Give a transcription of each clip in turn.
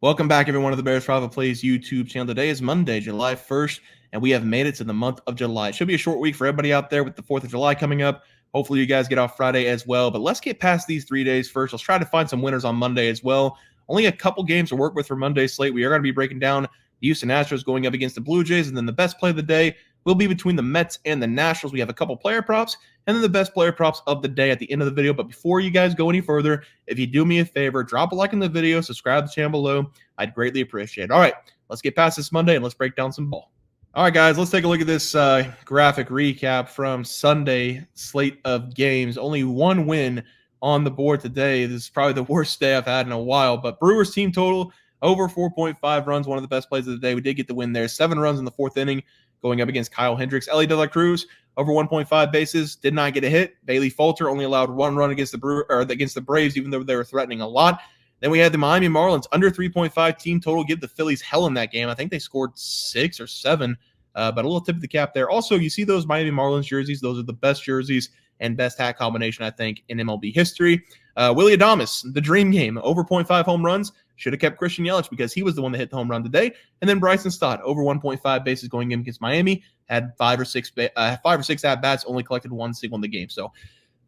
Welcome back, everyone, to the Bears Private Plays YouTube channel. Today is Monday, July 1st, and we have made it to the month of July. It should be a short week for everybody out there with the 4th of July coming up. Hopefully, you guys get off Friday as well. But let's get past these 3 days first. Let's try to find some winners on Monday as well. Only a couple games to work with for Monday's slate. We are going to be breaking down the Houston Astros going up against the Blue Jays, and then the best play of the day will be between the Mets and the Nationals. We have a couple player props, and then the best player props of the day at the end of the video. But before you guys go any further, if you do me a favor, drop a like in the video, subscribe to the channel below. I'd greatly appreciate it. All right, let's get past this Monday and let's break down some ball. All right, guys, let's take a look at this graphic recap from Sunday slate of games. Only one win on the board today. This is probably the worst day I've had in a while, but Brewers team total over 4.5 runs, one of the best plays of the day. We did get the win there. 7 runs in the 4th inning going up against Kyle Hendricks. Ellie De La Cruz over 1.5 bases, did not get a hit. Bailey Falter only allowed 1 run against the Braves, even though they were threatening a lot. Then we had the Miami Marlins under 3.5 team total. Give the Phillies hell in that game. I think they scored 6 or 7, but a little tip of the cap there. Also, you see those Miami Marlins jerseys. Those are the best jerseys and best hat combination, I think, in MLB history. Willy Adames, the dream game, over 0.5 home runs. Should have kept Christian Yelich because he was the one that hit the home run today. And then Bryson Stott, over 1.5 bases going in against Miami, had 5 or 6 at-bats, only collected 1 single in the game. So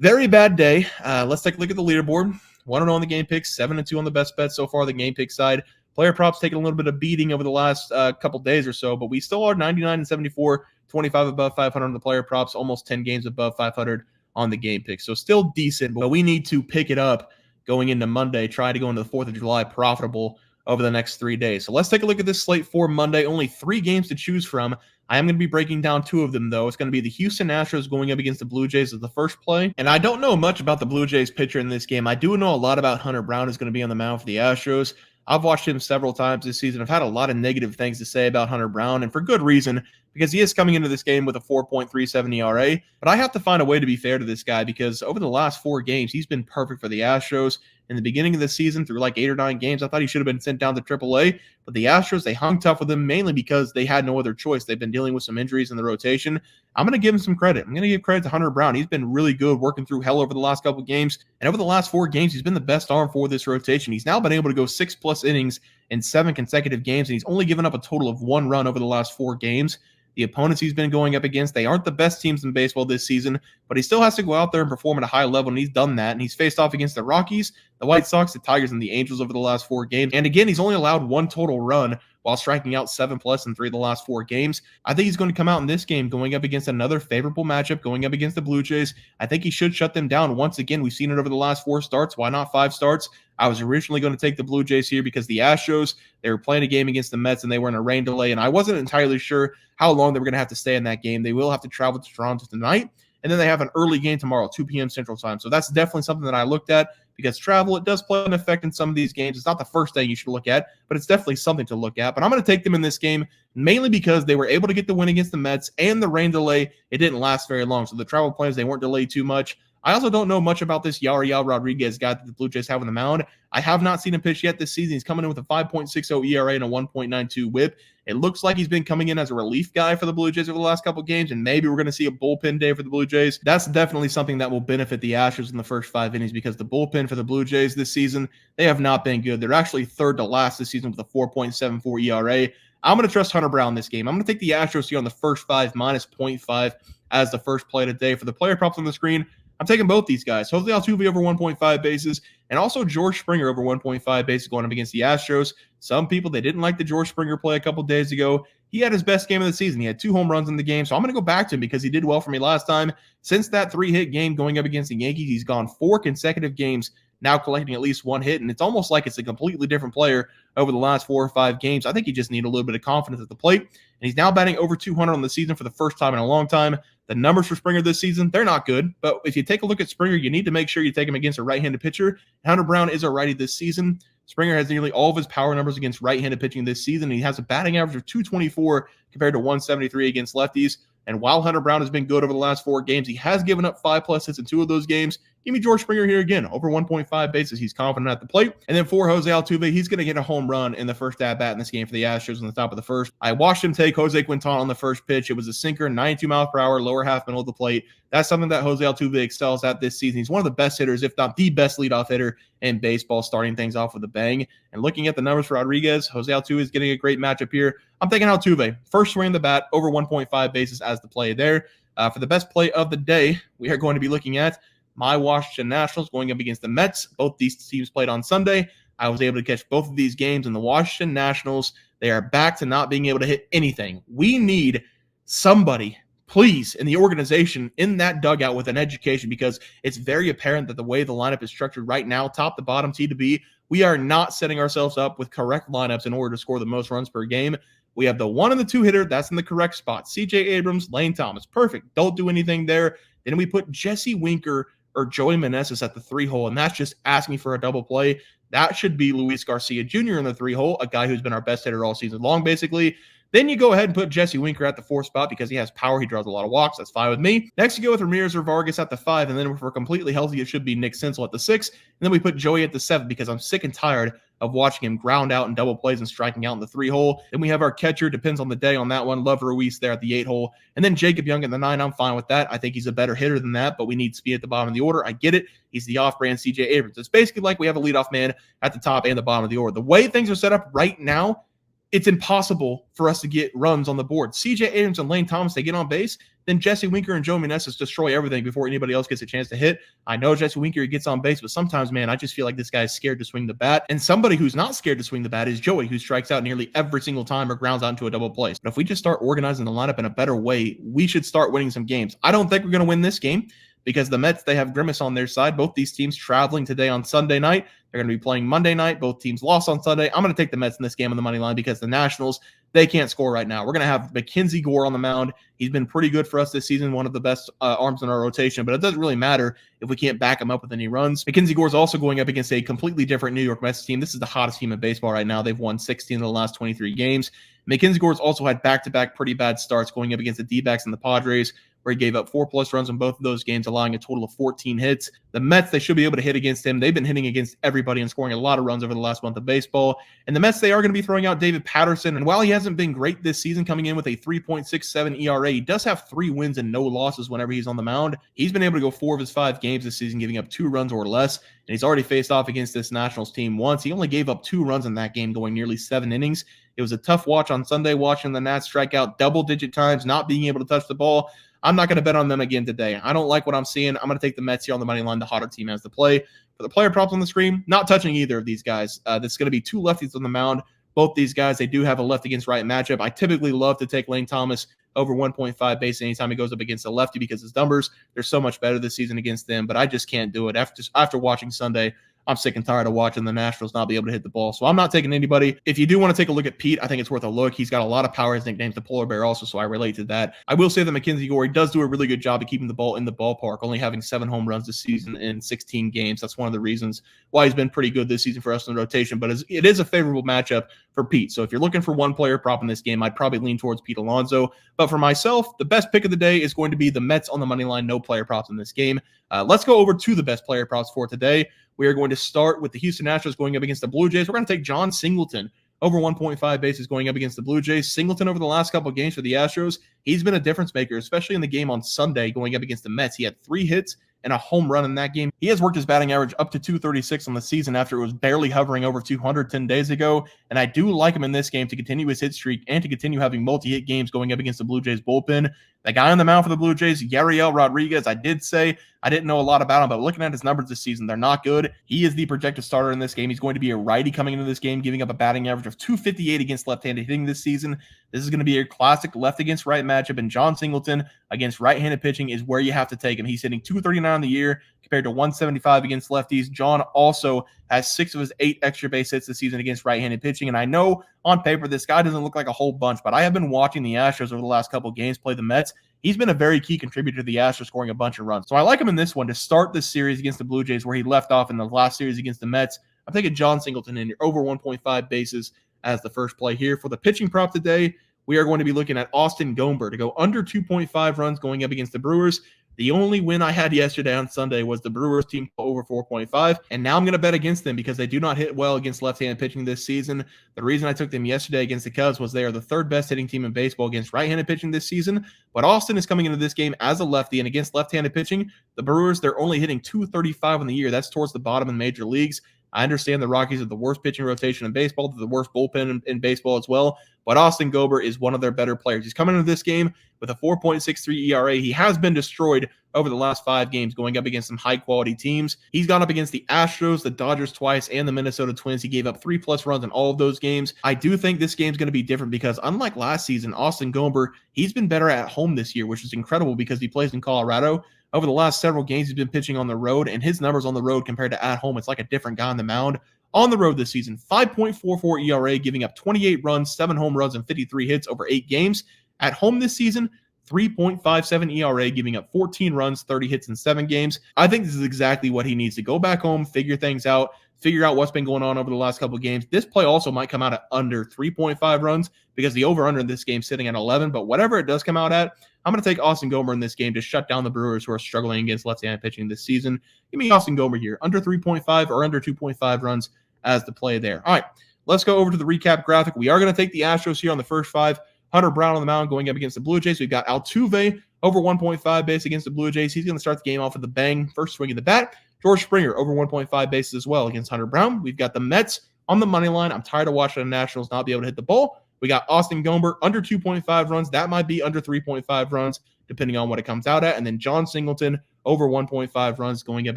very bad day. Let's take a look at the leaderboard. 1-0 on the game picks, 7-2 on the best bets so far on the game pick side. Player props taking a little bit of beating over the last couple days or so, but we still are 99-74, 25 above 500 on the player props, almost 10 games above 500 on the game picks. So still decent, but we need to pick it up going into Monday, try to go into the 4th of July profitable over the next 3 days. So let's take a look at this slate for Monday. Only 3 games to choose from. I am going to be breaking down 2 of them, though. It's going to be the Houston Astros going up against the Blue Jays as the first play. And I don't know much about the Blue Jays pitcher in this game. I do know a lot about Hunter Brown is going to be on the mound for the Astros. I've watched him several times this season. I've had a lot of negative things to say about Hunter Brown, and for good reason, because he is coming into this game with a 4.37 ERA. But I have to find a way to be fair to this guy because over the last 4 games, he's been perfect for the Astros. In the beginning of the season, through like 8 or 9 games, I thought he should have been sent down to AAA. But the Astros, they hung tough with him mainly because they had no other choice. They've been dealing with some injuries in the rotation. I'm going to give him some credit. I'm going to give credit to Hunter Brown. He's been really good working through hell over the last couple of games. And over the last 4 games, he's been the best arm for this rotation. He's now been able to go 6+ innings in 7 consecutive games, and he's only given up a total of 1 run over the last 4 games. The opponents he's been going up against, they aren't the best teams in baseball this season, but he still has to go out there and perform at a high level, and he's done that. And he's faced off against the Rockies, the White Sox, the Tigers, and the Angels over the last 4 games. And again, he's only allowed 1 total run while striking out 7+ in 3 of the last 4 games. I think he's going to come out in this game going up against another favorable matchup, going up against the Blue Jays. I think he should shut them down once again. We've seen it over the last 4 starts. Why not 5 starts? I was originally going to take the Blue Jays here because the Astros, they were playing a game against the Mets and they were in a rain delay, and I wasn't entirely sure how long they were going to have to stay in that game. They will have to travel to Toronto tonight, and then they have an early game tomorrow, 2 p.m. Central Time. So that's definitely something that I looked at because travel, it does play an effect in some of these games. It's not the first thing you should look at, but it's definitely something to look at. But I'm going to take them in this game mainly because they were able to get the win against the Mets, and the rain delay, it didn't last very long. So the travel plans, they weren't delayed too much. I also don't know much about this Yariel Rodriguez guy that the Blue Jays have on the mound. I have not seen him pitch yet this season. He's coming in with a 5.60 ERA and a 1.92 whip. It looks like he's been coming in as a relief guy for the Blue Jays over the last couple of games, and maybe we're going to see a bullpen day for the Blue Jays. That's definitely something that will benefit the Astros in the first 5 innings because the bullpen for the Blue Jays this season, they have not been good. They're actually 3rd to last this season with a 4.74 ERA. I'm going to trust Hunter Brown this game. I'm going to take the Astros here on the first 5 minus 0.5 as the first play today. For the player props on the screen, I'm taking both these guys. Jose Altuve over 1.5 bases and also George Springer over 1.5 bases going up against the Astros. Some people, they didn't like the George Springer play a couple days ago. He had his best game of the season. He had 2 home runs in the game, so I'm going to go back to him because he did well for me last time. Since that 3-hit game going up against the Yankees, he's gone 4 consecutive games now collecting at least 1 hit, and it's almost like it's a completely different player over the last 4 or 5 games. I think he just needs a little bit of confidence at the plate, and he's now batting over 200 on the season for the first time in a long time. The numbers for Springer this season, they're not good, but if you take a look at Springer, you need to make sure you take him against a right-handed pitcher. Hunter Brown is a righty this season. Springer has nearly all of his power numbers against right-handed pitching this season, and he has a batting average of 224 compared to 173 against lefties. And while Hunter Brown has been good over the last 4 games, he has given up 5+ hits in 2 of those games. Give me George Springer here again, over 1.5 bases. He's confident at the plate. And then for Jose Altuve, he's going to get a home run in the first at-bat in this game for the Astros on the top of the first. I watched him take Jose Quintana on the first pitch. It was a sinker, 92 miles per hour, lower half middle of the plate. That's something that Jose Altuve excels at this season. He's one of the best hitters, if not the best leadoff hitter in baseball, starting things off with a bang. And looking at the numbers for Rodriguez, Jose Altuve is getting a great matchup here. I'm taking Altuve. First swing of the bat, over 1.5 bases as the play there. For the best play of the day, we are going to be looking at my Washington Nationals going up against the Mets. Both these teams played on Sunday. I was able to catch both of these games, and the Washington Nationals, they are back to not being able to hit anything. We need somebody, please, in the organization, in that dugout with an education, because it's very apparent that the way the lineup is structured right now, top to bottom, T to B, we are not setting ourselves up with correct lineups in order to score the most runs per game. We have the 1 and the 2 hitter. That's in the correct spot. C.J. Abrams, Lane Thomas. Perfect. Don't do anything there. Then we put Jesse Winker or Joey Meneses at the 3-hole, and that's just asking for a double play. That should be Luis Garcia Jr. in the 3-hole, a guy who's been our best hitter all season long, basically. Then you go ahead and put Jesse Winker at the 4th spot because he has power. He draws a lot of walks. That's fine with me. Next, you go with Ramirez or Vargas at the 5, and then if we're completely healthy, it should be Nick Senzel at the 6. And then we put Joey at the 7 because I'm sick and tired of watching him ground out in double plays and striking out in the 3-hole. Then we have our catcher, depends on the day on that one, Love Ruiz there at the 8-hole. And then Jacob Young at the 9, I'm fine with that. I think he's a better hitter than that, but we need speed at the bottom of the order. I get it. He's the off-brand C.J. Abrams. It's basically like we have a leadoff man at the top and the bottom of the order. The way things are set up right now, it's impossible for us to get runs on the board. C.J. Abrams and Lane Thomas, they get on base, then Jesse Winker and Joe Meneses destroy everything before anybody else gets a chance to hit. I know Jesse Winker gets on base, but sometimes, man, I just feel like this guy's scared to swing the bat. And somebody who's not scared to swing the bat is Joey, who strikes out nearly every single time or grounds out into a double play. But if we just start organizing the lineup in a better way, we should start winning some games. I don't think we're going to win this game because the Mets, they have Grimace on their side. Both these teams traveling today on Sunday night. They're going to be playing Monday night. Both teams lost on Sunday. I'm going to take the Mets in this game on the money line because the Nationals, they can't score right now. We're going to have Mackenzie Gore on the mound. He's been pretty good for us this season, one of the best arms in our rotation, but it doesn't really matter if we can't back him up with any runs. Mackenzie Gore is also going up against a completely different New York Mets team. This is the hottest team in baseball right now. They've won 16 of the last 23 games. Mackenzie Gore's also had back-to-back pretty bad starts going up against the D-backs and the Padres, where he gave up 4+ runs in both of those games, allowing a total of 14 hits. The Mets, they should be able to hit against him. They've been hitting against everybody and scoring a lot of runs over the last month of baseball. And the Mets, they are going to be throwing out David Patterson. And while he hasn't been great this season, coming in with a 3.67 ERA, he does have 3 wins and no losses whenever he's on the mound. He's been able to go 4 of his 5 games this season, giving up 2 runs or less. And he's already faced off against this Nationals team once. He only gave up 2 runs in that game, going nearly 7 innings. It was a tough watch on Sunday, watching the Nats strike out double-digit times, not being able to touch the ball. I'm not going to bet on them again today. I don't like what I'm seeing. I'm going to take the Mets here on the money line, the hotter team as the play. For the player props on the screen, not touching either of these guys. This is going to be 2 lefties on the mound. Both these guys, they do have a left against right matchup. I typically love to take Lane Thomas over 1.5 base anytime he goes up against a lefty because his numbers, they're so much better this season against them, but I just can't do it. After watching Sunday, I'm sick and tired of watching the Nationals not be able to hit the ball. So I'm not taking anybody. If you do want to take a look at Pete, I think it's worth a look. He's got a lot of power. His nickname's the Polar Bear also, so I relate to that. I will say that Mackenzie Gore does do a really good job of keeping the ball in the ballpark, only having 7 home runs this season in 16 games. That's one of the reasons why he's been pretty good this season for us in the rotation, but it is a favorable matchup for Pete. So if you're looking for one player prop in this game, I'd probably lean towards Pete Alonso. But for myself, the best pick of the day is going to be the Mets on the money line, no player props in this game. Let's go over to the best player props for today. We are going to start with the Houston Astros going up against the Blue Jays. We're going to take John Singleton over 1.5 bases going up against the Blue Jays. Singleton over the last couple of games for the Astros, he's been a difference maker, especially in the game on Sunday going up against the Mets. He had 3 hits and a home run in that game. He has worked his batting average up to 236 on the season after it was barely hovering over 200 10 days ago. And I do like him in this game to continue his hit streak and to continue having multi-hit games going up against the Blue Jays bullpen. The guy on the mound for the Blue Jays, Yariel Rodriguez, I did say I didn't know a lot about him, but looking at his numbers this season, they're not good. He is the projected starter in this game. He's going to be a righty coming into this game, giving up a batting average of 258 against left-handed hitting this season. This is going to be a classic left against right matchup, and John Singleton against right-handed pitching is where you have to take him. He's hitting 239 on the year compared to 175 against lefties. John also has 6 of his 8 extra base hits this season against right-handed pitching, and I know on paper this guy doesn't look like a whole bunch, but I have been watching the Astros over the last couple of games play the Mets. He's been a very key contributor to the Astros scoring a bunch of runs. So I like him in this one to start this series against the Blue Jays where he left off in the last series against the Mets. I'm taking John Singleton in here over 1.5 bases as the first play here. For the pitching prop today, we are going to be looking at Austin Gomber to go under 2.5 runs going up against the Brewers. The only win I had yesterday on Sunday was the Brewers team over 4.5, and now I'm going to bet against them because they do not hit well against left-handed pitching this season. The reason I took them yesterday against the Cubs was they are the third best hitting team in baseball against right-handed pitching this season, but Austin is coming into this game as a lefty, and against left-handed pitching, the Brewers, they're only hitting .235 on the year. That's towards the bottom in major leagues. I understand the Rockies are the worst pitching rotation in baseball, the worst bullpen in baseball as well, but Austin Gobert is one of their better players. He's coming into this game with a 4.63 ERA. He has been destroyed over the last 5 games going up against some high-quality teams. He's gone up against the Astros, the Dodgers twice, and the Minnesota Twins. He gave up 3+ runs in all of those games. I do think this game's going to be different because unlike last season, Austin Gobert, he's been better at home this year, which is incredible because he plays in Colorado. Over the last several games, he's been pitching on the road, and his numbers on the road compared to at home, it's like a different guy on the mound. On the road this season, 5.44 ERA, giving up 28 runs, 7 home runs, and 53 hits over 8 games. At home this season, 3.57 ERA, giving up 14 runs, 30 hits in 7 games. I think this is exactly what he needs to go back home, figure things out, figure out what's been going on over the last couple of games. This play also might come out at under 3.5 runs because the over-under in this game is sitting at 11, but whatever it does come out at, I'm going to take Austin Gomber in this game to shut down the Brewers who are struggling against left-handed pitching this season. Give me Austin Gomber here, under 3.5 or under 2.5 runs as the play there. All right, let's go over to the recap graphic. We are going to take the Astros here on the first 5. Hunter Brown on the mound going up against the Blue Jays. We've got Altuve over 1.5 base against the Blue Jays. He's going to start the game off with a bang. First swing of the bat. George Springer over 1.5 bases as well against Hunter Brown. We've got the Mets on the money line. I'm tired of watching the Nationals not be able to hit the ball. We got Austin Gomber under 2.5 runs. That might be under 3.5 runs, depending on what it comes out at. And then John Singleton over 1.5 runs going up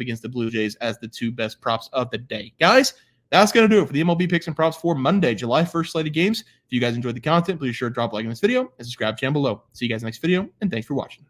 against the Blue Jays as the 2 best props of the day. Guys, that's going to do it for the MLB picks and props for Monday, July 1st slate of games. If you guys enjoyed the content, please sure to drop a like on this video and subscribe to the channel below. See you guys next video, and thanks for watching.